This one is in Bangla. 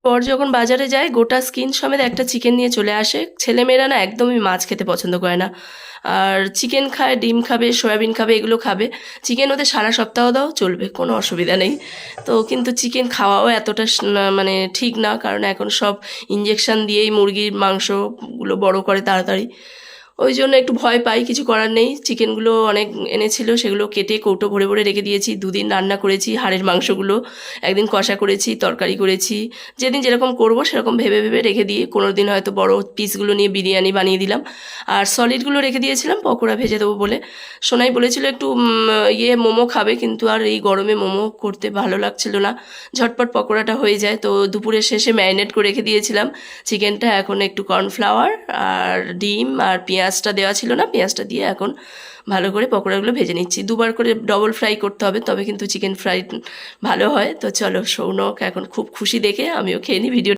পর যখন বাজারে যায় গোটা স্কিন সমেত একটা চিকেন নিয়ে চলে আসে। ছেলেমেয়েরা না একদমই মাছ খেতে পছন্দ করে না, আর চিকেন খায়, ডিম খাবে, সয়াবিন খাবে, এগুলো খাবে। চিকেন ওদের সারা সপ্তাহ দাও চলবে, কোনো অসুবিধা নেই। তো কিন্তু চিকেন খাওয়াও এতটা মানে ঠিক না, কারণ এখন সব ইঞ্জেকশন দিয়েই মুরগির মাংসগুলো বড় করে তাড়াতাড়ি। ওই জন্য একটু ভয় পাই, কিছু করার নেই। চিকেনগুলো অনেক এনেছিল, সেগুলো কেটে কৌটো ভরে ভরে রেখে দিয়েছি। 2 দিন রান্না করেছি হাড়ের মাংসগুলো, একদিন কষা করেছি, তরকারি করেছি। যেদিন যেরকম করব সেরকম ভেবে ভেবে রেখে দিয়ে কোনো দিন হয়তো বড় পিসগুলো নিয়ে বিরিয়ানি বানিয়ে দিলাম। আর সলিডগুলো রেখে দিয়েছিলাম পকোড়া ভেজে দেবো বলে। সোনাই বলেছিল একটু মোমো খাবে, কিন্তু আর এই গরমে মোমো করতে ভালো লাগছিল না। ঝটপট পকোড়াটা হয়ে যায়, তো দুপুরের শেষে ম্যারিনেট করে রেখে দিয়েছিলাম চিকেনটা। এখন একটু কর্নফ্লাওয়ার আর ডিম আর পেঁয়াজটা দেওয়া ছিল না, পেঁয়াজটা দিয়ে এখন ভালো করে পকোড়াগুলো ভেজে নিচ্ছি। 2বার করে ডবল ফ্রাই করতে হবে, তবে কিন্তু চিকেন ফ্রাই ভালো হয়। তো চলো, সৌনক এখন খুব খুশি দেখে আমিও খেয়ে নিই। ভিডিও